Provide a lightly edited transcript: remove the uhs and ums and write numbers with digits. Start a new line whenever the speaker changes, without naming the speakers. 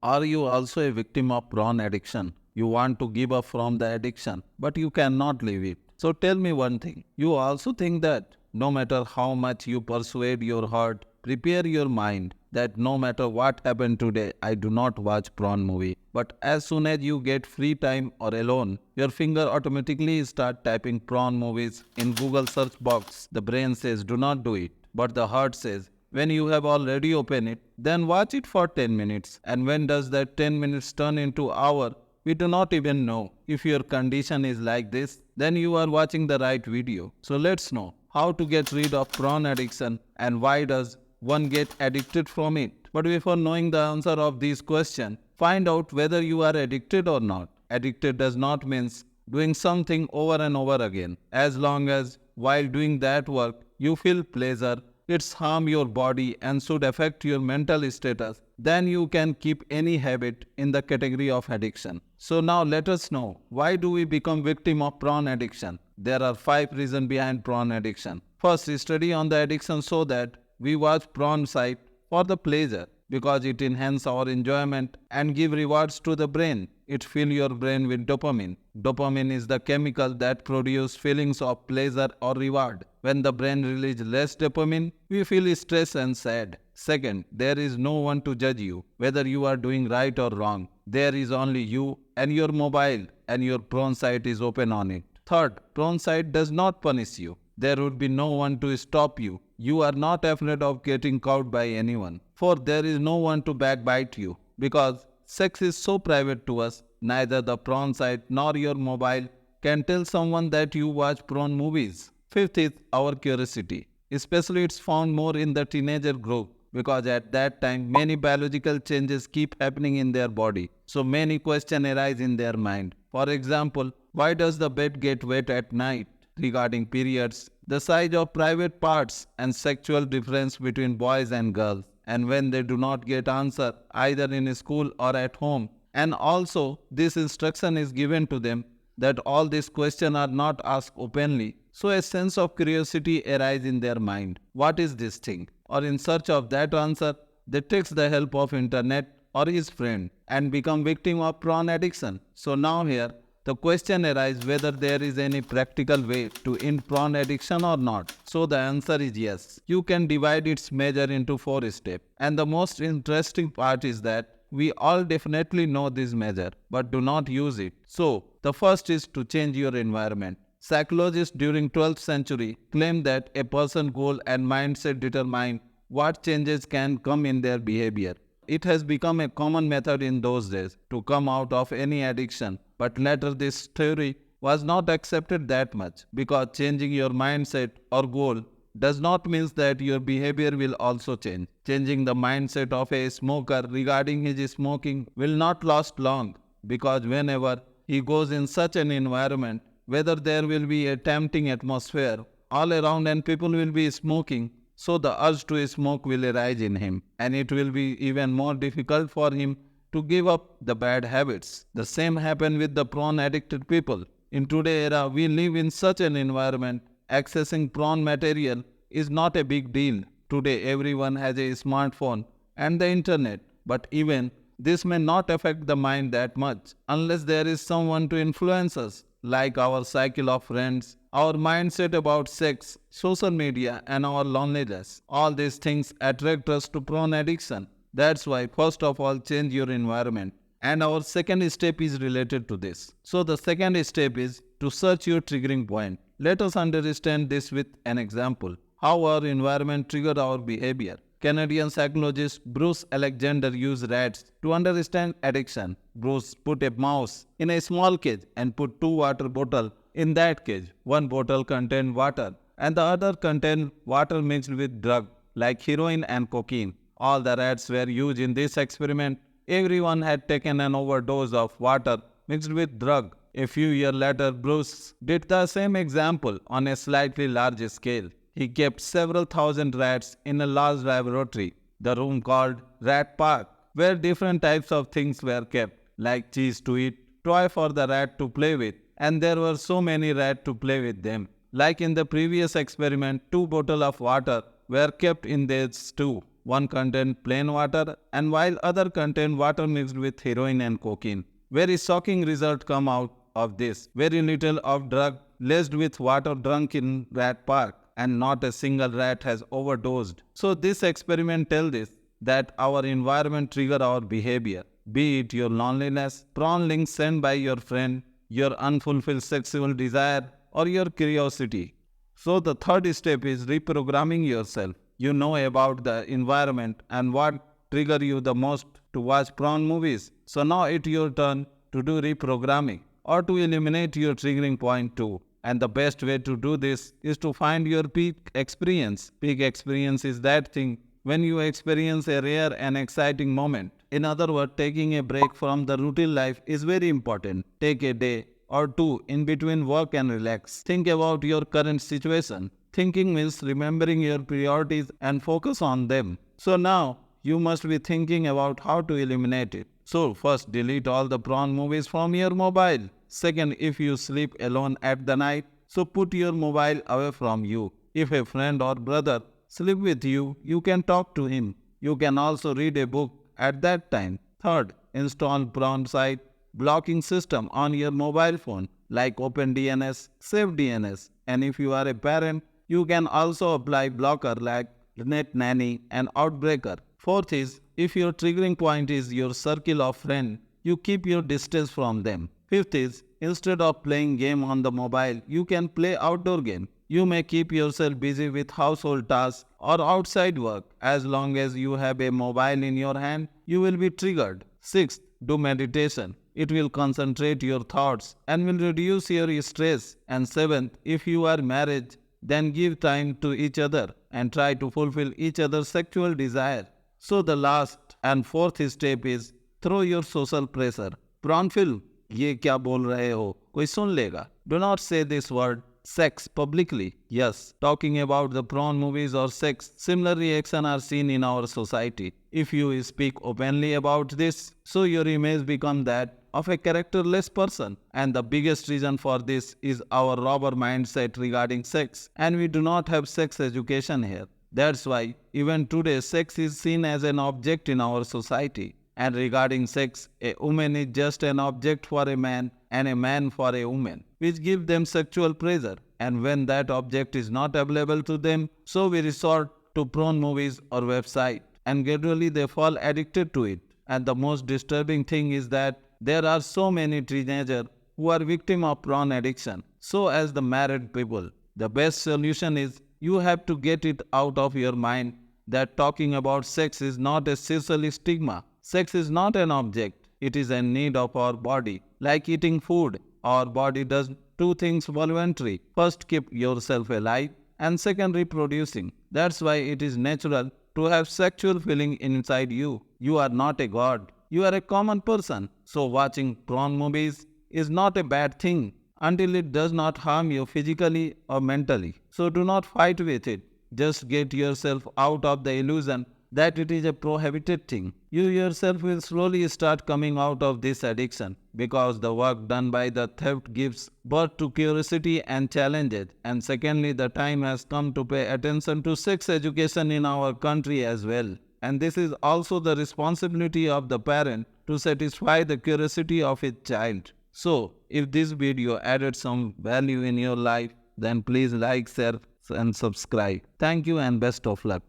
Are you also a victim of prawn addiction? You want to give up from the addiction, but you cannot leave it. So tell me one thing. You also think that no matter how much you persuade your heart, prepare your mind that no matter what happened today, I do not watch prawn movie. But as soon as you get free time or alone, your finger automatically start typing prawn movies in Google search box. The brain says do not do it, but the heart says when you have already opened it, then watch it for 10 minutes. And when does that 10 minutes turn into hour? We do not even know. If your condition is like this, then you are watching the right video. So let's know how to get rid of prawn addiction and why does one get addicted from it. But before knowing the answer of these questions, find out whether you are addicted or not. Addicted does not mean doing something over and over again. As long as while doing that work, you feel pleasure, it's harm your body and should affect your mental status, then you can keep any habit in the category of addiction. So now let us know, why do we become victim of prawn addiction? There are 5 reasons behind prawn addiction. First, study on the addiction show that we watch prawn site for the pleasure because it enhances our enjoyment and give rewards to the brain. It fills your brain with dopamine. Dopamine is the chemical that produces feelings of pleasure or reward. When the brain releases less dopamine, we feel stressed and sad. Second, there is no one to judge you, whether you are doing right or wrong. There is only you and your mobile, and your prawn site is open on it. Third, prawn site does not punish you. There would be no one to stop you. You are not afraid of getting caught by anyone. Fourth, there is no one to backbite you. Because sex is so private to us, neither the prawn site nor your mobile can tell someone that you watch prawn movies. Fifth is our curiosity. Especially it's found more in the teenager group because at that time many biological changes keep happening in their body. So many questions arise in their mind. For example, why does the bed get wet at night? Regarding periods, the size of private parts and sexual difference between boys and girls, and when they do not get answer either in school or at home. And also this instruction is given to them that all these questions are not asked openly. So a sense of curiosity arises in their mind. What is this thing? Or in search of that answer, they take the help of internet or his friend and become victim of prawn addiction. So now here, the question arises whether there is any practical way to end prawn addiction or not. So the answer is yes. You can divide its measure into 4 steps. And the most interesting part is that we all definitely know this measure but do not use it. So the first is to change your environment. Psychologists during 12th century claimed that a person's goal and mindset determine what changes can come in their behavior. It has become a common method in those days to come out of any addiction, but later this theory was not accepted that much because changing your mindset or goal does not mean that your behavior will also change. Changing the mindset of a smoker regarding his smoking will not last long because whenever he goes in such an environment, whether there will be a tempting atmosphere all around and people will be smoking, so the urge to smoke will arise in him and it will be even more difficult for him to give up the bad habits. The same happened with the prawn addicted people. In today's era, we live in such an environment, accessing prawn material is not a big deal. Today, everyone has a smartphone and the internet, but even this may not affect the mind that much unless there is someone to influence us, like our cycle of friends, our mindset about sex, social media, and our loneliness. All these things attract us to prawn addiction. That's why first of all change your environment. And our second step is related to this. So the second step is to search your triggering point. Let us understand this with an example. How our environment triggered our behavior. Canadian psychologist Bruce Alexander used rats to understand addiction. Bruce put a mouse in a small cage and put 2 water bottles in that cage. One bottle contained water and the other contained water mixed with drug like heroin and cocaine. All the rats were used in this experiment. Everyone had taken an overdose of water mixed with drug. A few years later, Bruce did the same example on a slightly larger scale. He kept several thousand rats in a large laboratory, the room called Rat Park, where different types of things were kept, like cheese to eat, toy for the rat to play with, and there were so many rats to play with them. Like in the previous experiment, 2 bottles of water were kept in this too. One contained plain water and while other contained water mixed with heroin and cocaine. Very shocking result come out of this. Very little of drug laced with water drunk in rat park and not a single rat has overdosed. So this experiment tells us that our environment trigger our behavior. Be it your loneliness, prawn link sent by your friend, your unfulfilled sexual desire, or your curiosity. So the third step is reprogramming yourself. You know about the environment and what trigger you the most to watch prawn movies. So now it's your turn to do reprogramming or to eliminate your triggering point too. And the best way to do this is to find your peak experience. Peak experience is that thing when you experience a rare and exciting moment. In other words, taking a break from the routine life is very important. Take a day or two in between work and relax. Think about your current situation. Thinking means remembering your priorities and focus on them. So now you must be thinking about how to eliminate it. So first, delete all the prawn movies from your mobile. Second, if you sleep alone at the night, so put your mobile away from you. If a friend or brother sleep with you, you can talk to him. You can also read a book at that time. Third, install prawn site blocking system on your mobile phone like OpenDNS, SafeDNS. And if you are a parent, you can also apply blocker like Net Nanny and Outbreaker. Fourth is, if your triggering point is your circle of friends, you keep your distance from them. Fifth is, instead of playing game on the mobile, you can play outdoor game. You may keep yourself busy with household tasks or outside work. As long as you have a mobile in your hand, you will be triggered. Sixth, do meditation. It will concentrate your thoughts and will reduce your stress. And seventh, if you are married, then give time to each other and try to fulfill each other's sexual desire. So the last and fourth step is throw your social pressure. Prawn film, ये क्या बोल रहे हो? कोई सुन लेगा. Do not say this word sex publicly. Yes, talking about the prawn movies or sex, similar reactions are seen in our society. If you speak openly about this, so your image becomes that of a characterless person. And the biggest reason for this is our robber mindset regarding sex. And we do not have sex education here. That's why even today sex is seen as an object in our society. And regarding sex, a woman is just an object for a man and a man for a woman, which give them sexual pleasure. And when that object is not available to them, so we resort to prawn movies or website. And gradually they fall addicted to it. And the most disturbing thing is that there are so many teenagers who are victims of prawn addiction. So as the married people, the best solution is you have to get it out of your mind that talking about sex is not a social stigma. Sex is not an object. It is a need of our body. Like eating food, our body does two things voluntary. First, keep yourself alive and second, reproducing. That's why it is natural to have sexual feeling inside you. You are not a god. You are a common person. So watching prawn movies is not a bad thing until it does not harm you physically or mentally. So do not fight with it. Just get yourself out of the illusion that it is a prohibited thing. You yourself will slowly start coming out of this addiction because the work done by the theft gives birth to curiosity and challenges. And secondly, the time has come to pay attention to sex education in our country as well. And this is also the responsibility of the parent to satisfy the curiosity of his child. So, if this video added some value in your life, then please like, share and subscribe. Thank you and best of luck.